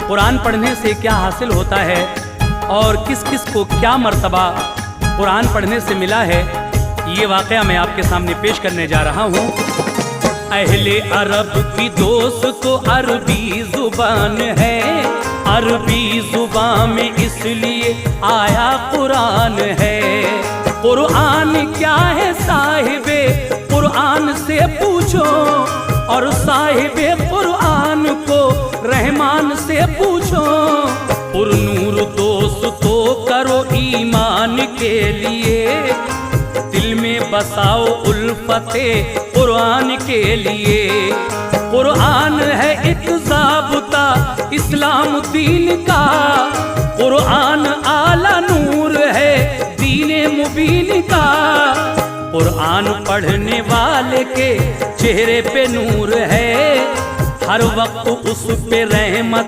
कुरान पढ़ने से क्या हासिल होता है और किस किस को क्या मर्तबा कुरान पढ़ने से मिला है, ये वाक़या मैं आपके सामने पेश करने जा रहा हूँ। अहले अरब की दोस्त तो अरबी ज़ुबान है, अरबी ज़ुबान में इसलिए आया कुरान है। कुरान क्या है साहिबे कुरान से पूछो, और साहिबे कुरान को रहमान से पूछो। पुरनूर दोस्त तो करो ईमान के लिए, दिल में बसाओ उल्फते कुरान के लिए। कुरान है एक ज़ाब्ता इस्लाम दीन का, कुरान आला नूर है दीने मुबीन का। कुरान पढ़ने वाले के चेहरे पे नूर है, हर वक्त उस पे रहमत